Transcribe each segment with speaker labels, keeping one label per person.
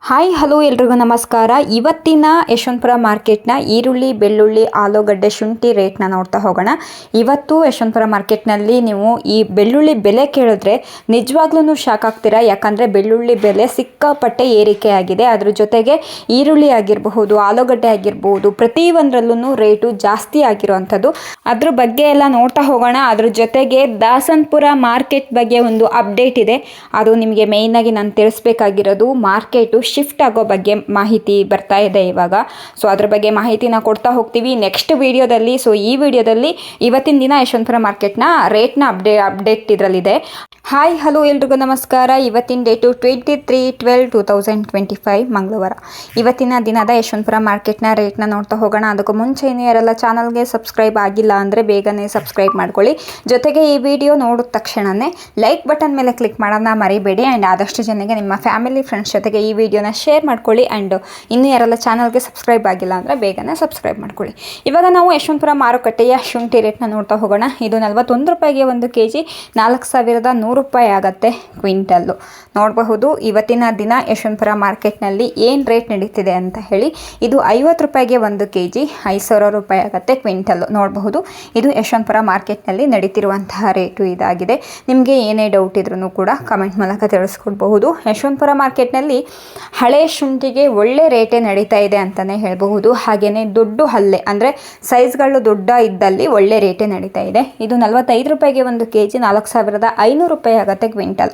Speaker 1: Hi hello ಎಲ್ರಿಗೂ ನಮಸ್ಕಾರ. ಇವತ್ತಿನ ಯಶವಂತಪುರ ಮಾರ್ಕೆಟ್ನ ಈರುಳ್ಳಿ, ಬೆಳ್ಳುಳ್ಳಿ, ಆಲೂಗಡ್ಡೆ, ಶುಂಠಿ ರೇಟ್ನ ನೋಡ್ತಾ ಹೋಗೋಣ. ಇವತ್ತು ಯಶವಂತಪುರ ಮಾರ್ಕೆಟ್ನಲ್ಲಿ ನೀವು ಈ ಬೆಳ್ಳುಳ್ಳಿ ಬೆಲೆ ಕೇಳಿದ್ರೆ ನಿಜವಾಗ್ಲೂ ಶಾಕ್ ಆಗ್ತೀರಾ. ಯಾಕಂದರೆ ಬೆಳ್ಳುಳ್ಳಿ ಬೆಲೆ ಸಿಕ್ಕಾಪಟ್ಟೆ ಏರಿಕೆ ಆಗಿದೆ. ಅದ್ರ ಜೊತೆಗೆ ಈರುಳ್ಳಿ ಆಗಿರಬಹುದು, ಆಲೂಗಡ್ಡೆ ಆಗಿರಬಹುದು, ಪ್ರತಿಯೊಂದರಲ್ಲೂ ರೇಟು ಜಾಸ್ತಿ ಆಗಿರುವಂಥದ್ದು. ಅದ್ರ ಬಗ್ಗೆ ಎಲ್ಲ ನೋಡ್ತಾ ಹೋಗೋಣ. ಅದ್ರ ಜೊತೆಗೆ ದಾಸನಪುರ ಮಾರ್ಕೆಟ್ ಬಗ್ಗೆ ಒಂದು ಅಪ್ಡೇಟ್ ಇದೆ. ಅದು ನಿಮಗೆ ಮೇಯ್ನಾಗಿ ನಾನು ತಿಳಿಸ್ಬೇಕಾಗಿರೋದು. ಮಾರ್ಕೆಟು ಶಿಫ್ಟ್ ಆಗೋ ಬಗ್ಗೆ ಮಾಹಿತಿ ಬರ್ತಾ ಇದೆ ಇವಾಗ. ಸೊ ಅದ್ರ ಬಗ್ಗೆ ಮಾಹಿತಿನ ಕೊಡ್ತಾ ಹೋಗ್ತೀವಿ ನೆಕ್ಸ್ಟ್ ವಿಡಿಯೋದಲ್ಲಿ. ಸೊ ಈ ವಿಡಿಯೋದಲ್ಲಿ ಇವತ್ತಿನ ದಿನ ಯಶವಂತಪುರ ಮಾರ್ಕೆಟ್ನ ರೇಟ್ನ ಅಪ್ಡೇಟ್ ಇದರಲ್ಲಿದೆ. ಹಾಯ್ ಹಲೋ ಎಲ್ರಿಗೂ ನಮಸ್ಕಾರ. ಇವತ್ತಿನ ಡೇಟು 23/12/2025 ಮಂಗಳವಾರ. ಇವತ್ತಿನ ದಿನದ ಯಶವಂತಪುರ ಮಾರ್ಕೆಟ್ನ ರೇಟ್ನ ನೋಡ್ತಾ ಹೋಗೋಣ. ಅದಕ್ಕೂ ಮುಂಚೆ ಯಾರೆಲ್ಲ ಚಾನಲ್ಗೆ ಸಬ್ಸ್ಕ್ರೈಬ್ ಆಗಿಲ್ಲ ಅಂದರೆ ಬೇಗನೆ ಸಬ್ಸ್ಕ್ರೈಬ್ ಮಾಡ್ಕೊಳ್ಳಿ. ಜೊತೆಗೆ ಈ ವಿಡಿಯೋ ನೋಡಿದ ತಕ್ಷಣವೇ ಲೈಕ್ ಬಟನ್ ಮೇಲೆ ಕ್ಲಿಕ್ ಮಾಡೋದನ್ನ ಮರಿಬೇಡಿ. ಆ್ಯಂಡ್ ಆದಷ್ಟು ಜನಕ್ಕೆ ನಿಮ್ಮ ಫ್ಯಾಮಿಲಿ ಫ್ರೆಂಡ್ಸ್ ಜೊತೆಗೆ ಈ ವಿಡಿಯೋನ ಶೇರ್ ಮಾಡ್ಕೊಳ್ಳಿ. ಆ್ಯಂಡ್ ಇನ್ನೂ ಯಾರೆಲ್ಲ ಚಾನಲ್ಗೆ ಸಬ್ಸ್ಕ್ರೈಬ್ ಆಗಿಲ್ಲ ಅಂದರೆ ಬೇಗನೆ ಸಬ್ಸ್ಕ್ರೈಬ್ ಮಾಡ್ಕೊಳ್ಳಿ. ಇವಾಗ ನಾವು ಯಶವಂತಪುರ ಮಾರುಕಟ್ಟೆಯ ಶುಂಠಿ ರೇಟ್ನ ನೋಡ್ತಾ ಹೋಗೋಣ. ಇದು 41 ರೂಪಾಯಿಗೆ 1 kg, 4100 ರೂಪಾಯಿ ಆಗುತ್ತೆ ಕ್ವಿಂಟಲ್ಲು. ನೋಡಬಹುದು ಇವತ್ತಿನ ದಿನ ಯಶವಂತಪುರ ಮಾರ್ಕೆಟ್ನಲ್ಲಿ ಏನು ರೇಟ್ ನಡೀತಿದೆ ಅಂತ ಹೇಳಿ. ಇದು 50 ರೂಪಾಯಿಗೆ 1 kg, 5000 ರೂಪಾಯಿ ಆಗುತ್ತೆ ಕ್ವಿಂಟಲ್ಲು. ನೋಡಬಹುದು ಇದು ಯಶವಂತಪುರ ಮಾರ್ಕೆಟ್ನಲ್ಲಿ ನಡೀತಿರುವಂತಹ ರೇಟು ಇದಾಗಿದೆ. ನಿಮಗೆ ಏನೇ ಡೌಟ್ ಇದ್ರೂ ಕೂಡ ಕಮೆಂಟ್ ಮೂಲಕ ತಿಳಿಸ್ಕೊಡ್ಬಹುದು. ಯಶವಂತಪುರ ಮಾರ್ಕೆಟ್ನಲ್ಲಿ ಹಳೆ ಶುಂಠಿಗೆ ಒಳ್ಳೆ ರೇಟೇ ನಡೀತಾ ಇದೆ ಅಂತಲೇ ಹೇಳಬಹುದು. ಹಾಗೆಯೇ ದೊಡ್ಡ ಹಲ್ಲೆ ಅಂದರೆ ಸೈಜ್ಗಳು ದೊಡ್ಡ ಇದ್ದಲ್ಲಿ ಒಳ್ಳೆ ರೇಟೇ ನಡೀತಾ ಇದೆ. ಇದು 45 ರೂಪಾಯಿಗೆ 1 kg, 4500 ರೂಪಾಯಿ ಆಗುತ್ತೆ ಕ್ವಿಂಟಲ್.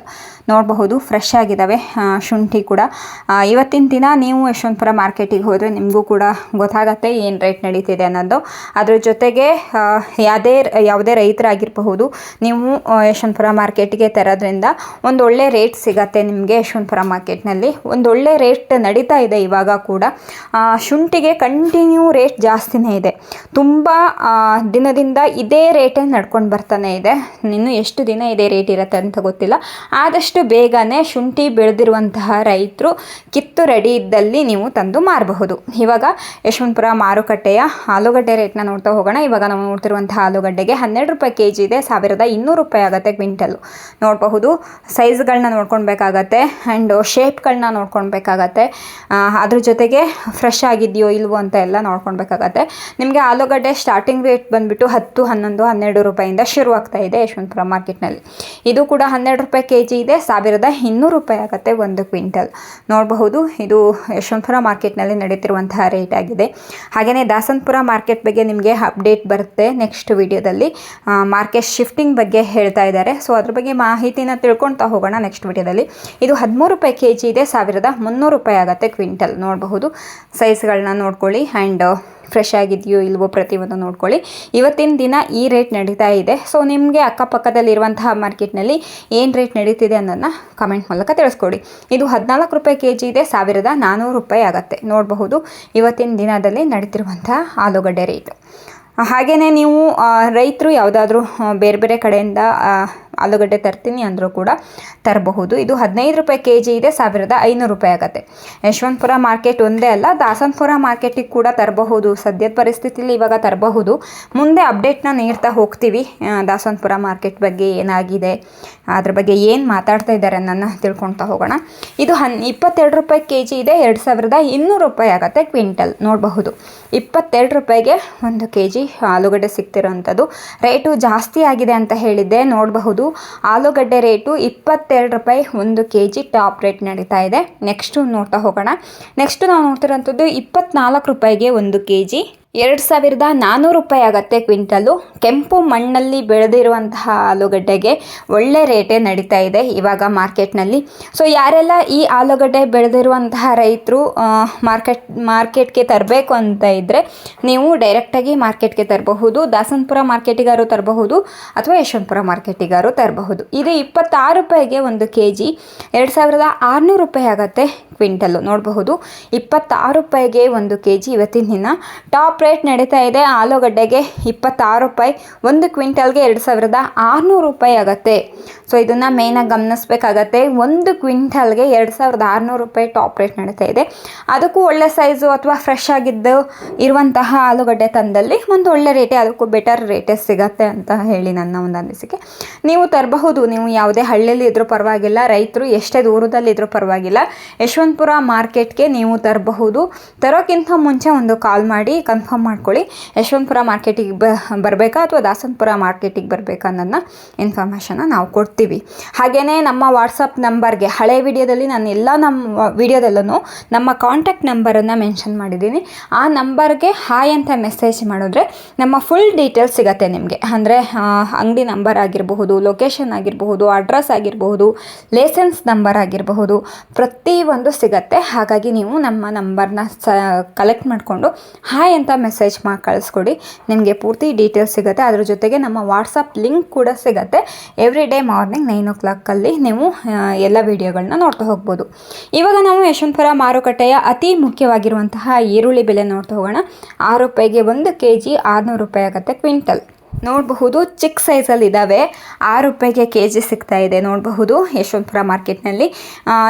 Speaker 1: ನೋಡಬಹುದು ಫ್ರೆಶ್ ಆಗಿದ್ದಾವೆ ಶುಂಠಿ ಕೂಡ. ಇವತ್ತಿನ ದಿನ ನೀವು ಯಶವಂತಪುರ ಮಾರ್ಕೆಟಿಗೆ ಹೋದರೆ ನಿಮಗೂ ಕೂಡ ಗೊತ್ತಾಗತ್ತೆ ಏನು ರೇಟ್ ನಡೀತಿದೆ ಅನ್ನೋದು. ಅದ್ರ ಜೊತೆಗೆ ಯಾವುದೇ ರೈತರಾಗಿರಬಹುದು, ನೀವು ಯಶವಂತಪುರ ಮಾರ್ಕೆಟಿಗೆ ತರೋದ್ರಿಂದ ಒಂದು ಒಳ್ಳೆ ರೇಟ್ ಸಿಗತ್ತೆ ನಿಮಗೆ. ಯಶವಂತಪುರ ಮಾರ್ಕೆಟ್ನಲ್ಲಿ ಒಂದು ಒಳ್ಳೆ ರೇಟ್ ನಡೀತಾ ಇದೆ ಇವಾಗ ಕೂಡ. ಶುಂಠಿಗೆ ಕಂಟಿನ್ಯೂ ರೇಟ್ ಜಾಸ್ತಿನೇ ಇದೆ. ತುಂಬ ದಿನದಿಂದ ಇದೇ ರೇಟೇ ನಡ್ಕೊಂಡು ಬರ್ತಾನೆ ಇದೆ. ಇನ್ನು ಎಷ್ಟು ದಿನ ಇದೇ ರೇಟ್ ಇರುತ್ತೆ ಅಂತ ಗೊತ್ತಿಲ್ಲ. ಆದಷ್ಟು ಬೇಗನೆ ಶುಂಠಿ ಬೆಳೆದಿರುವಂತಹ ರೈತರು ಕಿತ್ತು ರೆಡಿ ಇದ್ದಲ್ಲಿ ನೀವು ತಂದು ಮಾರಬಹುದು. ಇವಾಗ ಯಶವಂತಪುರ ಮಾರುಕಟ್ಟೆಯ ಆಲೂಗಡ್ಡೆ ರೇಟ್ನ ನೋಡ್ತಾ ಹೋಗೋಣ. ಇವಾಗ ನಾವು ನೋಡ್ತಿರುವಂತಹ ಆಲೂಗಡ್ಡೆಗೆ 12 ರೂಪಾಯಿ kg ಇದೆ, 1200 ರೂಪಾಯಿ ಆಗುತ್ತೆ ಕ್ವಿಂಟಲ್ಲು. ನೋಡಬಹುದು ಸೈಜ್ಗಳನ್ನ ನೋಡ್ಕೊಳ್ಬೇಕಾಗತ್ತೆ ಆ್ಯಂಡ್ ಶೇಪ್ಗಳನ್ನ ನೋಡ್ಕೊಳ್ಬೇಕಾಗತ್ತೆ. ಅದ್ರ ಜೊತೆಗೆ ಫ್ರೆಶ್ ಆಗಿದೆಯೋ ಇಲ್ವೋ ಅಂತ ಎಲ್ಲ ನೋಡ್ಕೊಳ್ಬೇಕಾಗತ್ತೆ. ನಿಮಗೆ ಆಲೂಗಡ್ಡೆ ಸ್ಟಾರ್ಟಿಂಗ್ ರೇಟ್ ಬಂದುಬಿಟ್ಟು 10, 11, 12 ರೂಪಾಯಿಂದ ಶುರುವಾಗ್ತಾ ಇದೆ ಯಶವಂತಪುರ ಮಾರ್ಕೆಟ್ನಲ್ಲಿ. ಇದು ಕೂಡ 12 ರೂಪಾಯಿ kg ಇದೆ, 1200 ರೂಪಾಯಿ ಆಗುತ್ತೆ 1 ಕ್ವಿಂಟಲ್. ನೋಡಬಹುದು ಇದು ಯಶವಂತಪುರ ಮಾರ್ಕೆಟ್ನಲ್ಲಿ ನಡೀತಿರುವಂತಹ ರೇಟ್ ಆಗಿದೆ. ಹಾಗೆಯೇ ದಾಸನಪುರ ಮಾರ್ಕೆಟ್ ಬಗ್ಗೆ ನಿಮಗೆ ಅಪ್ಡೇಟ್ ಬರುತ್ತೆ ನೆಕ್ಸ್ಟ್ ವಿಡಿಯೋದಲ್ಲಿ. ಮಾರ್ಕೆಟ್ ಶಿಫ್ಟಿಂಗ್ ಬಗ್ಗೆ ಹೇಳ್ತಾ ಇದ್ದಾರೆ. ಸೊ ಅದ್ರ ಬಗ್ಗೆ ಮಾಹಿತಿನ ತಿಳ್ಕೊಳ್ತಾ ಹೋಗೋಣ ನೆಕ್ಸ್ಟ್ ವಿಡಿಯೋದಲ್ಲಿ. ಇದು 13 ರೂಪಾಯಿ kg ಇದೆ, 1300 ರೂಪಾಯಿ ಆಗುತ್ತೆ ಕ್ವಿಂಟಲ್. ನೋಡಬಹುದು ಸೈಜ್ಗಳನ್ನ ನೋಡ್ಕೊಳ್ಳಿ ಆ್ಯಂಡ್ ಫ್ರೆಶ್ ಆಗಿದೆಯೋ ಇಲ್ವೋ ಪ್ರತಿಯೊಂದು ನೋಡ್ಕೊಳ್ಳಿ. ಇವತ್ತಿನ ದಿನ ಈ ರೇಟ್ ನಡೀತಾ ಇದೆ. ಸೊ ನಿಮಗೆ ಅಕ್ಕಪಕ್ಕದಲ್ಲಿರುವಂತಹ ಮಾರ್ಕೆಟ್ನಲ್ಲಿ ಏನು ರೇಟ್ ನಡೀತಿದೆ ಅನ್ನೋದನ್ನ ಕಮೆಂಟ್ ಮೂಲಕ ತಿಳಿಸ್ಕೊಡಿ. ಇದು 14 ರೂಪಾಯಿ kg ಇದೆ, 1400 ರೂಪಾಯಿ ಆಗುತ್ತೆ. ನೋಡಬಹುದು ಇವತ್ತಿನ ದಿನದಲ್ಲಿ ನಡೀತಿರುವಂತಹ ಆಲೂಗಡ್ಡೆ ರೇಟ್. ಹಾಗೆಯೇ ನೀವು ರೈತರು ಯಾವುದಾದ್ರೂ ಬೇರೆ ಬೇರೆ ಕಡೆಯಿಂದ ಆಲೂಗಡ್ಡೆ ತರ್ತೀನಿ ಅಂದರೂ ಕೂಡ ತರಬಹುದು. ಇದು 15 ರೂಪಾಯಿ kg ಇದೆ, 1500 ರೂಪಾಯಿ ಆಗುತ್ತೆ. ಯಶವಂತಪುರ ಮಾರ್ಕೆಟ್ ಒಂದೇ ಅಲ್ಲ, ದಾಸನಪುರ ಮಾರ್ಕೆಟಿಗೆ ಕೂಡ ತರಬಹುದು. ಸದ್ಯದ ಪರಿಸ್ಥಿತಿಯಲ್ಲಿ ಇವಾಗ ತರಬಹುದು. ಮುಂದೆ ಅಪ್ಡೇಟ್ನ ನೀಡ್ತಾ ಹೋಗ್ತೀವಿ. ದಾಸನಪುರ ಮಾರ್ಕೆಟ್ ಬಗ್ಗೆ ಏನಾಗಿದೆ, ಅದ್ರ ಬಗ್ಗೆ ಏನು ಮಾತಾಡ್ತಾ ಇದ್ದಾರೆ ಅನ್ನೋದನ್ನ ತಿಳ್ಕೊಳ್ತಾ ಹೋಗೋಣ. ಇದು 22 ರೂಪಾಯಿ kg ಇದೆ, 2200 ರೂಪಾಯಿ ಆಗುತ್ತೆ ಕ್ವಿಂಟಲ್. ನೋಡಬಹುದು 22 ರೂಪಾಯಿಗೆ 1 kg ಆಲೂಗಡ್ಡೆ ಸಿಗ್ತಿರೋವಂಥದ್ದು. ರೇಟು ಜಾಸ್ತಿ ಆಗಿದೆ ಅಂತ ಹೇಳಿದ್ದೆ. ನೋಡಬಹುದು ಆಲೂಗಡ್ಡೆ ರೇಟು 22 ರೂಪಾಯಿ 1 kg ಟಾಪ್ ರೇಟ್ ನಡೀತಾ ಇದೆ. ನೆಕ್ಸ್ಟು ನೋಡ್ತಾ ಹೋಗೋಣ. ನೆಕ್ಸ್ಟು ನಾವು ನೋಡ್ತಿರೋಂಥದ್ದು 24 ರೂಪಾಯಿಗೆ 1 kg, 2400 ರೂಪಾಯಿ ಆಗುತ್ತೆ ಕ್ವಿಂಟಲ್ಲು. ಕೆಂಪು ಮಣ್ಣಲ್ಲಿ ಬೆಳೆದಿರುವಂತಹ ಆಲೂಗಡ್ಡೆಗೆ ಒಳ್ಳೆ ರೇಟೇ ನಡೀತಾ ಇದೆ ಇವಾಗ ಮಾರ್ಕೆಟ್ನಲ್ಲಿ. ಸೊ ಯಾರೆಲ್ಲ ಈ ಆಲೂಗಡ್ಡೆ ಬೆಳೆದಿರುವಂತಹ ರೈತರು ಮಾರ್ಕೆಟ್ಗೆ ತರಬೇಕು ಅಂತ ಇದ್ದರೆ ನೀವು ಡೈರೆಕ್ಟಾಗಿ ಮಾರ್ಕೆಟ್ಗೆ ತರಬಹುದು. ದಾಸನಪುರ ಮಾರ್ಕೆಟಿಗಾರು ತರಬಹುದು ಅಥವಾ ಯಶವಂತಪುರ ಮಾರ್ಕೆಟಿಗಾರು ತರಬಹುದು. ಇದು 26 ರೂಪಾಯಿಗೆ 1 kg, 2600 ರೂಪಾಯಿ ಆಗುತ್ತೆ ಕ್ವಿಂಟಲ್ಲು. ನೋಡಬಹುದು 26 ರೂಪಾಯಿಗೆ 1 kg ಇವತ್ತಿನ ದಿನ ಟಾಪ್ ರೇಟ್ ನಡೀತಾ ಇದೆ. ಆಲೂಗಡ್ಡೆಗೆ 26 ರೂಪಾಯಿ, 1 ಕ್ವಿಂಟಲ್ಗೆ 2600 ರೂಪಾಯಿ ಆಗುತ್ತೆ. ಸೊ ಇದನ್ನು ಮೇಯ್ನಾಗಿ ಗಮನಿಸಬೇಕಾಗತ್ತೆ. 1 ಕ್ವಿಂಟಲ್ಗೆ 2600 ರೂಪಾಯಿ ಟಾಪ್ ರೇಟ್ ನಡೀತಾ ಇದೆ. ಅದಕ್ಕೂ ಒಳ್ಳೆ ಸೈಜು ಅಥವಾ ಫ್ರೆಶ್ ಆಗಿದ್ದು ಇರುವಂತಹ ಆಲೂಗಡ್ಡೆ ತಂದಲ್ಲಿ ಒಂದು ಒಳ್ಳೆ ರೇಟೇ, ಅದಕ್ಕೂ ಬೆಟರ್ ರೇಟೇ ಸಿಗತ್ತೆ ಅಂತ ಹೇಳಿ ನನ್ನ ಒಂದು ಅನಿಸಿಕೆ. ನೀವು ತರಬಹುದು, ನೀವು ಯಾವುದೇ ಹಳ್ಳಿಯಲ್ಲಿ ಇದ್ರೂ ಪರವಾಗಿಲ್ಲ, ರೈತರು ಎಷ್ಟೇ ದೂರದಲ್ಲಿದ್ದರೂ ಪರವಾಗಿಲ್ಲ, ಯಶವಂತಪುರ ಮಾರ್ಕೆಟ್ಗೆ ನೀವು ತರಬಹುದು. ತರೋಕ್ಕಿಂತ ಮುಂಚೆ ಒಂದು ಕಾಲ್ ಮಾಡಿ ಕನ್ಫರ್ಮ್ ಮಾಡ್ಕೊಳ್ಳಿ, ಯಶವಂತಪುರ ಮಾರ್ಕೆಟಿಗೆ ಬರಬೇಕಾ ಅಥವಾ ದಾಸನಪುರ ಮಾರ್ಕೆಟಿಗೆ ಬರಬೇಕಾ ಅನ್ನೋದನ್ನ ಇನ್ಫಾರ್ಮೇಷನ್ನ ನಾವು ಕೊಡ್ತೀವಿ. ಹಾಗೆಯೇ ನಮ್ಮ ವಾಟ್ಸಪ್ ನಂಬರ್ಗೆ ಹಳೆ ವಿಡಿಯೋದಲ್ಲಿ ನಾನು ನಮ್ಮ ವಿಡಿಯೋದಲ್ಲೂ ನಮ್ಮ ಕಾಂಟ್ಯಾಕ್ಟ್ ನಂಬರನ್ನು ಮೆನ್ಷನ್ ಮಾಡಿದ್ದೀನಿ. ಆ ನಂಬರ್ಗೆ ಹಾಯ್ ಅಂತ ಮೆಸೇಜ್ ಮಾಡಿದ್ರೆ ನಮ್ಮ ಫುಲ್ ಡೀಟೇಲ್ಸ್ ಸಿಗುತ್ತೆ ನಿಮಗೆ. ಅಂದರೆ ಅಂಗಡಿ ನಂಬರ್ ಆಗಿರಬಹುದು, ಲೊಕೇಶನ್ ಆಗಿರಬಹುದು, ಅಡ್ರೆಸ್ ಆಗಿರಬಹುದು, ಲೈಸೆನ್ಸ್ ನಂಬರ್ ಆಗಿರಬಹುದು, ಪ್ರತಿಯೊಂದು ಸಿಗತ್ತೆ. ಹಾಗಾಗಿ ನೀವು ನಮ್ಮ ನಂಬರ್ನ ಕಲೆಕ್ಟ್ ಮಾಡಿಕೊಂಡು ಹಾಯ್ ಅಂತ ಮೆಸೇಜ್ ಮಾಡಿ ಕಳಿಸ್ಕೊಡಿ, ನಿಮಗೆ ಪೂರ್ತಿ ಡೀಟೇಲ್ಸ್ ಸಿಗುತ್ತೆ. ಅದ್ರ ಜೊತೆಗೆ ನಮ್ಮ ವಾಟ್ಸಪ್ ಲಿಂಕ್ ಕೂಡ ಸಿಗುತ್ತೆ. ಎವ್ರಿ ಡೇ ಮಾರ್ನಿಂಗ್ 9 o'clock ನೀವು ಎಲ್ಲ ವಿಡಿಯೋಗಳನ್ನ ನೋಡ್ತಾ ಹೋಗ್ಬೋದು. ಇವಾಗ ನಾವು ಯಶವಂತಪುರ ಮಾರುಕಟ್ಟೆಯ ಅತಿ ಮುಖ್ಯವಾಗಿರುವಂತಹ ಈರುಳ್ಳಿ ಬೆಲೆ ನೋಡ್ತಾ ಹೋಗೋಣ. 6 ರೂಪಾಯಿಗೆ 1 kg 600 ರೂಪಾಯಿ ಆಗುತ್ತೆ ಕ್ವಿಂಟಲ್. ನೋಡಬಹುದು ಚಿಕ್ಕ ಸೈಜಲ್ಲಿ ಇದ್ದಾವೆ, 6 ರೂಪಾಯಿಗೆ kg ಸಿಗ್ತಾ ಇದೆ. ನೋಡಬಹುದು ಯಶವಂತಪುರ ಮಾರ್ಕೆಟ್ನಲ್ಲಿ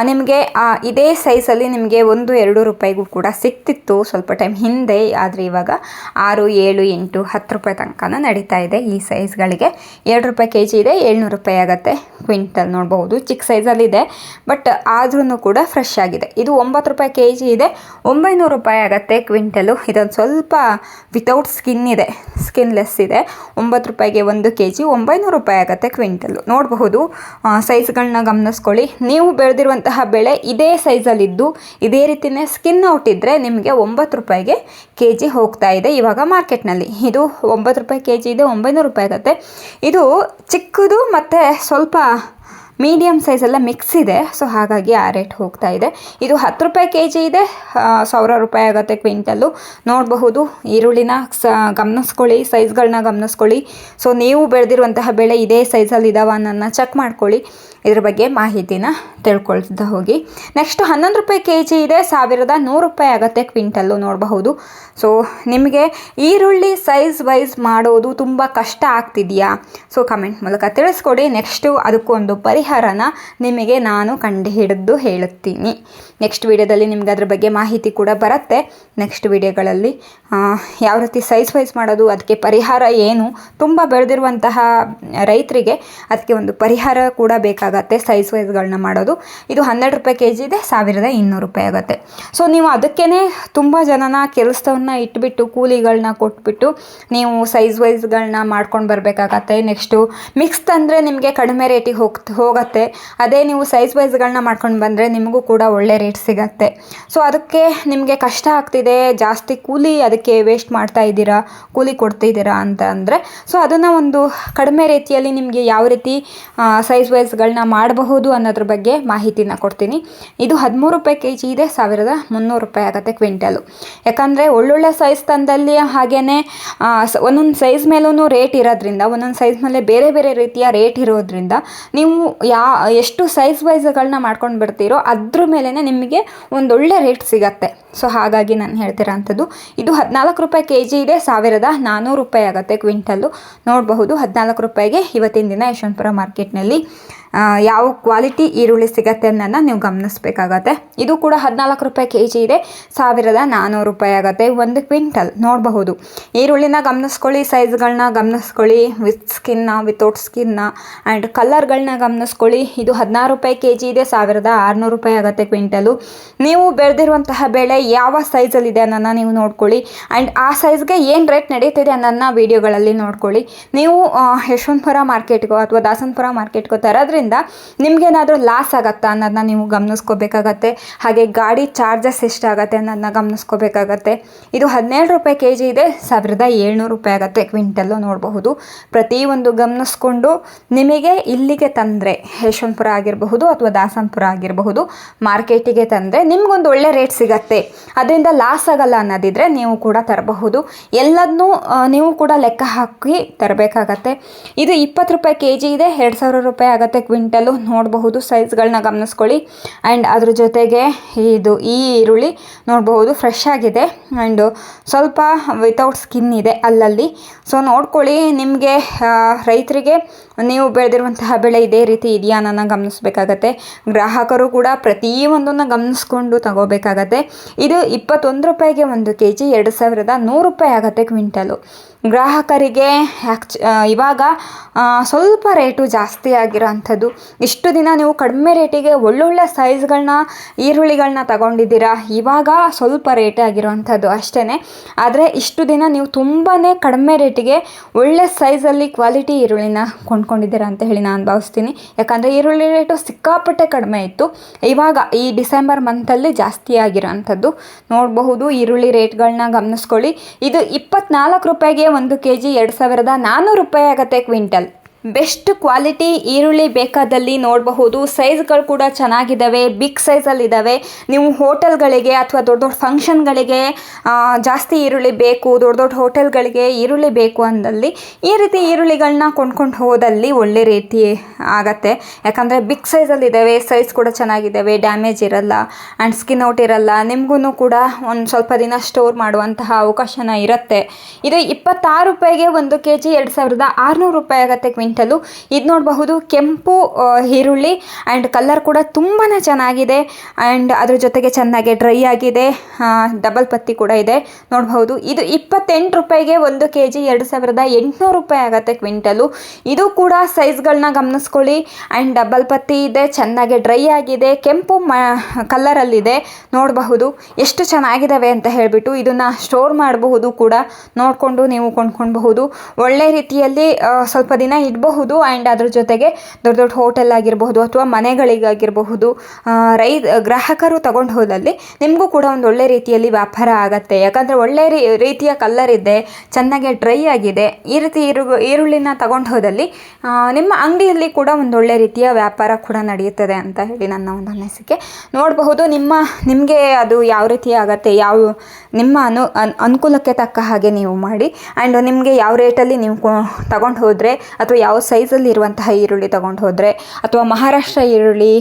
Speaker 1: ನಿಮಗೆ ಇದೇ ಸೈಜಲ್ಲಿ ನಿಮಗೆ 1-2 ರೂಪಾಯಿಗೂ ಕೂಡ ಸಿಗ್ತಿತ್ತು ಸ್ವಲ್ಪ ಟೈಮ್ ಹಿಂದೆ. ಆದರೆ ಇವಾಗ 6, 7, 8, 10 ರೂಪಾಯಿ ತನಕನ ನಡೀತಾ ಇದೆ ಈ ಸೈಜ್ಗಳಿಗೆ. 2 ರೂಪಾಯಿ kg ಇದೆ, 700 ರೂಪಾಯಿ ಆಗುತ್ತೆ ಕ್ವಿಂಟಲ್. ನೋಡಬಹುದು ಚಿಕ್ಕ ಸೈಜಲ್ಲಿದೆ, ಬಟ್ ಆದ್ರೂ ಕೂಡ ಫ್ರೆಶ್ ಆಗಿದೆ. ಇದು 9 ರೂಪಾಯಿ kg ಇದೆ, 900 ರೂಪಾಯಿ ಆಗುತ್ತೆ ಕ್ವಿಂಟಲು. ಇದೊಂದು ಸ್ವಲ್ಪ ವಿತೌಟ್ ಸ್ಕಿನ್ ಇದೆ, ಸ್ಕಿನ್ಲೆಸ್ ಇದೆ. 9 ರೂಪಾಯಿಗೆ 1 kg 900 ರೂಪಾಯಿ ಆಗುತ್ತೆ ಕ್ವಿಂಟಲ್ಲು. ನೋಡಬಹುದು ಸೈಜ್ಗಳನ್ನ ಗಮನಿಸ್ಕೊಳ್ಳಿ. ನೀವು ಬೆಳೆದಿರುವಂತಹ ಬೆಳೆ ಇದೇ ಸೈಜಲ್ಲಿದ್ದು ಇದೇ ರೀತಿಯೇ ಸ್ಕಿನ್ ಔಟ್ ಇದ್ದರೆ ನಿಮಗೆ 9 ರೂಪಾಯಿಗೆ kg ಹೋಗ್ತಾ ಇದೆ ಇವಾಗ ಮಾರ್ಕೆಟ್ನಲ್ಲಿ. ಇದು 9 ರೂಪಾಯಿ kg ಇದೆ, 900 ರೂಪಾಯಿ ಆಗುತ್ತೆ. ಇದು ಚಿಕ್ಕದು ಮತ್ತು ಸ್ವಲ್ಪ ಮೀಡಿಯಮ್ ಸೈಜೆಲ್ಲ ಮಿಕ್ಸ್ ಇದೆ, ಸೊ ಹಾಗಾಗಿ ಆ ರೇಟ್ ಹೋಗ್ತಾ ಇದೆ. ಇದು 10 ರೂಪಾಯಿ kg ಇದೆ, 1000 ರೂಪಾಯಿ ಆಗುತ್ತೆ ಕ್ವಿಂಟಲ್ಲು. ನೋಡಬಹುದು ಈರುಳ್ಳಿನ ಗಮನಿಸ್ಕೊಳ್ಳಿ, ಸೈಜ್ಗಳನ್ನ ಗಮನಿಸ್ಕೊಳ್ಳಿ. ಸೊ ನೀವು ಬೆಳೆದಿರುವಂತಹ ಬೆಳೆ ಇದೇ ಸೈಜಲ್ಲಿ ಇದ್ದಾವ ನನ್ನ ಚೆಕ್ ಮಾಡ್ಕೊಳ್ಳಿ, ಇದ್ರ ಬಗ್ಗೆ ಮಾಹಿತಿನ ತಿಳ್ಕೊಳ್ತಾ ಹೋಗಿ. ನೆಕ್ಸ್ಟ್ 11 ರೂಪಾಯಿ kg ಇದೆ, 1100 ರೂಪಾಯಿ ಆಗುತ್ತೆ ಕ್ವಿಂಟಲ್ಲು. ನೋಡಬಹುದು. ಸೊ ನಿಮಗೆ ಈರುಳ್ಳಿ ಸೈಜ್ ವೈಸ್ ಮಾಡೋದು ತುಂಬ ಕಷ್ಟ ಆಗ್ತಿದೆಯಾ? ಸೊ ಕಮೆಂಟ್ ಮೂಲಕ ತಿಳಿಸ್ಕೊಡಿ. ನೆಕ್ಸ್ಟು ಅದಕ್ಕೊಂದು ಪರಿಹಾರನ ನಿಮಗೆ ನಾನು ಕಂಡು ಹಿಡಿದು ಹೇಳುತ್ತೀನಿ. ನೆಕ್ಸ್ಟ್ ವಿಡಿಯೋದಲ್ಲಿ ನಿಮ್ಗೆ ಅದ್ರ ಬಗ್ಗೆ ಮಾಹಿತಿ ಕೂಡ ಬರುತ್ತೆ. ನೆಕ್ಸ್ಟ್ ವಿಡಿಯೋಗಳಲ್ಲಿ ಯಾವ ರೀತಿ ಸೈಜ್ ವೈಸ್ ಮಾಡೋದು, ಅದಕ್ಕೆ ಪರಿಹಾರ ಏನು, ತುಂಬ ಬೆಳೆದಿರುವಂತಹ ರೈತರಿಗೆ ಅದಕ್ಕೆ ಒಂದು ಪರಿಹಾರ ಕೂಡ ಬೇಕಾಗತ್ತೆ ಸೈಜ್ ವೈಸ್ಗಳನ್ನ ಮಾಡೋದು. ಇದು 12 ರೂಪಾಯಿ kg ಇದೆ, 1200 ರೂಪಾಯಿ ಆಗುತ್ತೆ. ಸೊ ನೀವು ಅದಕ್ಕೇ ತುಂಬ ಜನನ ಕೆಲಸವನ್ನ ಇಟ್ಬಿಟ್ಟು ಕೂಲಿಗಳನ್ನ ಕೊಟ್ಬಿಟ್ಟು ನೀವು ಸೈಜ್ ವೈಸ್ಗಳನ್ನ ಮಾಡ್ಕೊಂಡು ಬರಬೇಕಾಗತ್ತೆ. ನೆಕ್ಸ್ಟು ಮಿಕ್ಸ್ ತಂದರೆ ನಿಮಗೆ ಕಡಿಮೆ ರೇಟಿಗೆ ಹೋಗುತ್ತೆ. ಅದೇ ನೀವು ಸೈಜ್ ವೈಸ್ಗಳನ್ನ ಮಾಡ್ಕೊಂಡು ಬಂದರೆ ನಿಮಗೂ ಕೂಡ ಒಳ್ಳೆ ರೇಟ್ ಸಿಗತ್ತೆ. ಸೊ ಅದಕ್ಕೆ ನಿಮಗೆ ಕಷ್ಟ ಆಗ್ತಿದೆ, ಜಾಸ್ತಿ ಕೂಲಿ ಅದಕ್ಕೆ ವೇಸ್ಟ್ ಮಾಡ್ತಾ ಇದ್ದೀರಾ, ಕೂಲಿ ಕೊಡ್ತಿದ್ದೀರಾ ಅಂತ ಅಂದರೆ ಸೊ ಅದನ್ನು ಒಂದು ಕಡಿಮೆ ರೀತಿಯಲ್ಲಿ ನಿಮಗೆ ಯಾವ ರೀತಿ ಸೈಜ್ ವೈಸ್ಗಳನ್ನ ಮಾಡಬಹುದು ಅನ್ನೋದ್ರ ಬಗ್ಗೆ ಮಾಹಿತಿನ ಕೊಡ್ತೀನಿ. ಇದು 13 ರೂಪಾಯಿ kg ಇದೆ, 1300 ರೂಪಾಯಿ ಆಗುತ್ತೆ ಕ್ವಿಂಟಲು. ಯಾಕಂದರೆ ಒಳ್ಳೊಳ್ಳೆ ಸೈಜ್ ತಂದಲ್ಲಿ ಹಾಗೆಯೇ ಒಂದೊಂದು ಸೈಜ್ ಮೇಲೂ ರೇಟ್ ಇರೋದ್ರಿಂದ, ಒಂದೊಂದು ಸೈಜ್ ಮೇಲೆ ಬೇರೆ ಬೇರೆ ರೀತಿಯ ರೇಟ್ ಇರೋದ್ರಿಂದ ನೀವು ಎಷ್ಟು ಸೈಜ್ ವೈಸ್ಗಳನ್ನ ಮಾಡ್ಕೊಂಡು ಬರ್ತೀರೋ ಅದ್ರ ಮೇಲೇ ನಿಮಗೆ ಒಂದೊಳ್ಳೆ ರೇಟ್ ಸಿಗತ್ತೆ. ಸೊ ಹಾಗಾಗಿ ನಾನು ಹೇಳ್ತಿರೋ ಅಂಥದ್ದು. ಇದು 14 ರೂಪಾಯಿ kg ಇದೆ, 1400 ರೂಪಾಯಿ ಆಗುತ್ತೆ ಕ್ವಿಂಟಲ್ಲು. ನೋಡಬಹುದು 14 ರೂಪಾಯಿಗೆ ಇವತ್ತಿನ ದಿನ ಯಶವಂತಪುರ ಮಾರ್ಕೆಟ್ನಲ್ಲಿ ಯಾವ ಕ್ವಾಲಿಟಿ ಈರುಳ್ಳಿ ಸಿಗತ್ತೆ ಅನ್ನೋದನ್ನ ನೀವು ಗಮನಿಸಬೇಕಾಗತ್ತೆ. ಇದು ಕೂಡ 14 ರೂಪಾಯಿ kg ಇದೆ, 1400 ರೂಪಾಯಿ ಆಗುತ್ತೆ 1 ಕ್ವಿಂಟಲ್. ನೋಡಬಹುದು ಈರುಳ್ಳಿನ ಗಮನಿಸ್ಕೊಳ್ಳಿ, ಸೈಜ್ಗಳನ್ನ ಗಮನಿಸ್ಕೊಳ್ಳಿ, ವಿತ್ ಸ್ಕಿನ್ನ, ವಿತೌಟ್ ಸ್ಕಿನ್ನ ಆ್ಯಂಡ್ ಕಲರ್ಗಳನ್ನ ಗಮನಿಸ್ಕೊಳ್ಳಿ. ಇದು 16 ರೂಪಾಯಿ kg ಇದೆ, 1600 ರೂಪಾಯಿ ಆಗುತ್ತೆ ಕ್ವಿಂಟಲು. ನೀವು ಬೆಳೆದಿರುವಂತಹ ಬೆಳೆ ಯಾವ ಸೈಜಲ್ಲಿದೆ ಅನ್ನೋದನ್ನ ನೀವು ನೋಡ್ಕೊಳ್ಳಿ ಆ್ಯಂಡ್ ಆ ಸೈಜ್ಗೆ ಏನು ರೇಟ್ ನಡೀತಿದೆ ಅನ್ನೋದನ್ನ ವೀಡಿಯೋಗಳಲ್ಲಿ ನೋಡ್ಕೊಳ್ಳಿ. ನೀವು ಯಶವಂತಪುರ ಮಾರ್ಕೆಟ್ಗೋ ಅಥವಾ ದಾಸನಪುರ ಮಾರ್ಕೆಟ್ಗೋ ತರೋದ್ರಿಂದ ನಿಮಗೇನಾದರೂ ಲಾಸ್ ಆಗುತ್ತಾ ಅನ್ನೋದನ್ನ ನೀವು ಗಮನಿಸ್ಕೋಬೇಕಾಗತ್ತೆ. ಹಾಗೆ ಗಾಡಿ ಚಾರ್ಜಸ್ ಎಷ್ಟಾಗತ್ತೆ ಅನ್ನೋದನ್ನ ಗಮನಿಸ್ಕೋಬೇಕಾಗತ್ತೆ. ಇದು 17 ರೂಪಾಯಿ kg ಇದೆ, 1700 ರೂಪಾಯಿ ಆಗುತ್ತೆ ಕ್ವಿಂಟಲ್ಲು. ನೋಡಬಹುದು ಪ್ರತಿಯೊಂದು ಗಮನಿಸ್ಕೊಂಡು ನಿಮಗೆ ಇಲ್ಲಿಗೆ ತಂದರೆ ಯಶವಂತಪುರ ಆಗಿರಬಹುದು ಅಥವಾ ದಾಸನಪುರ ಆಗಿರಬಹುದು ಮಾರ್ಕೆಟಿಗೆ ತಂದರೆ ನಿಮಗೊಂದು ಒಳ್ಳೆ ರೇಟ್ ಸಿಗತ್ತೆ, ಅದರಿಂದ ಲಾಸ್ ಆಗಲ್ಲ ಅನ್ನೋದಿದ್ರೆ ನೀವು ಕೂಡ ತರಬಹುದು. ಎಲ್ಲದನ್ನೂ ನೀವು ಕೂಡ ಲೆಕ್ಕ ಹಾಕಿ ತರಬೇಕಾಗತ್ತೆ. ಇದು 20 ರೂಪಾಯಿ kg ಇದೆ, 2000 ರೂಪಾಯಿ ಆಗುತ್ತೆ ಕ್ವಿಂಟಲು. ನೋಡಬಹುದು ಸೈಜ್ಗಳನ್ನ ಗಮನಿಸ್ಕೊಳ್ಳಿ. ಆ್ಯಂಡ್ ಅದ್ರ ಜೊತೆಗೆ ಈ ಈರುಳ್ಳಿ ನೋಡಬಹುದು ಫ್ರೆಶ್ ಆಗಿದೆ ಆ್ಯಂಡ್ ಸ್ವಲ್ಪ ವಿತೌಟ್ ಸ್ಕಿನ್ ಇದೆ ಅಲ್ಲಲ್ಲಿ. ಸೊ ನೋಡ್ಕೊಳ್ಳಿ, ನಿಮಗೆ ರೈತರಿಗೆ ನೀವು ಬೆಳೆದಿರುವಂತಹ ಬೆಳೆ ಇದೇ ರೀತಿ ಇದೆಯಾ ಅನ್ನೋದನ್ನ ಗಮನಿಸಬೇಕಾಗತ್ತೆ. ಗ್ರಾಹಕರು ಕೂಡ ಪ್ರತಿಯೊಂದನ್ನು ಗಮನಿಸ್ಕೊಂಡು ತಗೋಬೇಕಾಗತ್ತೆ. ಇದು 21 ರೂಪಾಯಿಗೆ 1 kg, 2100 ರೂಪಾಯಿ ಆಗುತ್ತೆ ಕ್ವಿಂಟಲು. ಗ್ರಾಹಕರಿಗೆ ಇವಾಗ ಸ್ವಲ್ಪ ರೇಟು ಜಾಸ್ತಿ ಆಗಿರೋ ಅಂಥದ್ದು. ಇಷ್ಟು ದಿನ ನೀವು ಕಡಿಮೆ ರೇಟಿಗೆ ಒಳ್ಳೊಳ್ಳೆ ಸೈಜ್ಗಳನ್ನ ಈರುಳ್ಳಿಗಳನ್ನ ತಗೊಂಡಿದ್ದೀರಾ, ಇವಾಗ ಸ್ವಲ್ಪ ರೇಟ್ ಆಗಿರೋವಂಥದ್ದು ಅಷ್ಟೇ. ಆದರೆ ಇಷ್ಟು ದಿನ ನೀವು ತುಂಬಾ ಕಡಿಮೆ ರೇಟಿಗೆ ಒಳ್ಳೆ ಸೈಜಲ್ಲಿ ಕ್ವಾಲಿಟಿ ಈರುಳ್ಳಿನ ಕೊಂಡ್ಕೊಂಡಿದ್ದೀರಾ ಅಂತ ಹೇಳಿ ನಾನು ಭಾವಿಸ್ತೀನಿ. ಯಾಕಂದರೆ ಈರುಳ್ಳಿ ರೇಟು ಸಿಕ್ಕಾಪಟ್ಟೆ ಕಡಿಮೆ ಇತ್ತು, ಇವಾಗ ಈ ಡಿಸೆಂಬರ್ ಮಂತಲ್ಲಿ ಜಾಸ್ತಿ ಆಗಿರೋವಂಥದ್ದು. ನೋಡಬಹುದು ಈರುಳ್ಳಿ ರೇಟ್ಗಳನ್ನ ಗಮನಿಸ್ಕೊಳ್ಳಿ. ಇದು 24 ರೂಪಾಯಿಗೆ 1 kg, 2400 ರೂಪಾಯಿ ಆಗುತ್ತೆ ಕ್ವಿಂಟಲ್. ಬೆಸ್ಟ್ ಕ್ವಾಲಿಟಿ ಈರುಳ್ಳಿ ಬೇಕಾದಲ್ಲಿ ನೋಡಬಹುದು. ಸೈಜ್ಗಳು ಕೂಡ ಚೆನ್ನಾಗಿದ್ದಾವೆ, ಬಿಗ್ ಸೈಜಲ್ಲಿದ್ದಾವೆ. ನೀವು ಹೋಟೆಲ್ಗಳಿಗೆ ಅಥವಾ ದೊಡ್ಡ ದೊಡ್ಡ ಫಂಕ್ಷನ್ಗಳಿಗೆ ಜಾಸ್ತಿ ಈರುಳ್ಳಿ ಬೇಕು, ದೊಡ್ಡ ದೊಡ್ಡ ಹೋಟೆಲ್ಗಳಿಗೆ ಈರುಳ್ಳಿ ಬೇಕು ಅಂದಲ್ಲಿ ಈ ರೀತಿ ಈರುಳ್ಳಿಗಳನ್ನ ಕೊಂಡ್ಕೊಂಡು ಹೋದಲ್ಲಿ ಒಳ್ಳೆ ರೀತಿ ಆಗತ್ತೆ. ಯಾಕಂದರೆ ಬಿಗ್ ಸೈಜಲ್ಲಿದ್ದಾವೆ, ಸೈಜ್ ಕೂಡ ಚೆನ್ನಾಗಿದ್ದಾವೆ, ಡ್ಯಾಮೇಜ್ ಇರಲ್ಲ ಆ್ಯಂಡ್ ಸ್ಕಿನ್ ಔಟ್ ಇರಲ್ಲ. ನಿಮಗೂ ಕೂಡ ಒಂದು ಸ್ವಲ್ಪ ದಿನ ಸ್ಟೋರ್ ಮಾಡುವಂತಹ ಅವಕಾಶನ ಇರುತ್ತೆ. ಇದು 26 ರೂಪಾಯಿಗೆ 1 kg, 2600 ರೂಪಾಯಿ ಆಗುತ್ತೆ ಕ್ವಿಂಟಲ್. ಇದು ನೋಡಬಹುದು ಕೆಂಪು ಈರುಳ್ಳಿ ಆ್ಯಂಡ್ ಕಲರ್ ಕೂಡ ತುಂಬಾ ಚೆನ್ನಾಗಿದೆ ಆ್ಯಂಡ್ ಅದ್ರ ಜೊತೆಗೆ ಚೆನ್ನಾಗಿ ಡ್ರೈ ಆಗಿದೆ, ಡಬಲ್ ಪತ್ತಿ ಕೂಡ ಇದೆ ನೋಡಬಹುದು. ಇದು 28 ರೂಪಾಯಿಗೆ 1 kg, 2800 ರೂಪಾಯಿ ಆಗುತ್ತೆ ಕ್ವಿಂಟಲು. ಇದು ಕೂಡ ಸೈಜ್ಗಳನ್ನ ಗಮನಿಸ್ಕೊಳ್ಳಿ ಆ್ಯಂಡ್ ಡಬಲ್ ಪತ್ತಿ ಇದೆ, ಚೆನ್ನಾಗಿ ಡ್ರೈ ಆಗಿದೆ, ಕೆಂಪು ಕಲರಲ್ಲಿದೆ. ನೋಡಬಹುದು ಎಷ್ಟು ಚೆನ್ನಾಗಿದ್ದಾವೆ ಅಂತ ಹೇಳಿಬಿಟ್ಟು. ಇದನ್ನು ಸ್ಟೋರ್ ಮಾಡಬಹುದು ಕೂಡ, ನೋಡಿಕೊಂಡು ನೀವು ಕೊಂಡ್ಕೊಳ್ಬಹುದು. ಒಳ್ಳೆ ರೀತಿಯಲ್ಲಿ ಸ್ವಲ್ಪ ದಿನ ಇಡಬಹುದು ಆ್ಯಂಡ್ ಅದ್ರ ಜೊತೆಗೆ ದೊಡ್ಡ ದೊಡ್ಡ ಹೋಟೆಲ್ ಆಗಿರಬಹುದು ಅಥವಾ ಮನೆಗಳಿಗಾಗಿರಬಹುದು ಗ್ರಾಹಕರು ತಗೊಂಡು ಹೋದಲ್ಲಿ ನಿಮಗೂ ಕೂಡ ಒಂದು ಒಳ್ಳೆ ರೀತಿಯಲ್ಲಿ ವ್ಯಾಪಾರ ಆಗುತ್ತೆ. ಯಾಕಂದರೆ ಒಳ್ಳೆ ರೀತಿಯ ಕಲರ್ ಇದೆ, ಚೆನ್ನಾಗಿ ಡ್ರೈ ಆಗಿದೆ. ಈ ರೀತಿ ಈರುಳ್ಳಿನ ತಗೊಂಡು ಹೋದಲ್ಲಿ ನಿಮ್ಮ ಅಂಗಡಿಯಲ್ಲಿ ಕೂಡ ಒಂದು ಒಳ್ಳೆ ರೀತಿಯ ವ್ಯಾಪಾರ ಕೂಡ ನಡೆಯುತ್ತದೆ ಅಂತ ಹೇಳಿ ನನ್ನ ಒಂದು ಅನಿಸಿಕೆ. ನೋಡಬಹುದು ನಿಮಗೆ ಅದು ಯಾವ ರೀತಿ ಆಗುತ್ತೆ, ನಿಮ್ಮ ಅನುಕೂಲಕ್ಕೆ ತಕ್ಕ ಹಾಗೆ ನೀವು ಮಾಡಿ. ಆ್ಯಂಡ್ ನಿಮಗೆ ಯಾವ ರೇಟಲ್ಲಿ ನೀವು ತಗೊಂಡು ಹೋದರೆ ಅಥವಾ ಯಾವ ಸೈಜಲ್ಲಿ ಇರುವಂತಹ ಈರುಳ್ಳಿ ತಗೊಂಡು ಹೋದರೆ ಅಥವಾ ಮಹಾರಾಷ್ಟ್ರ ಈರುಳ್ಳಿ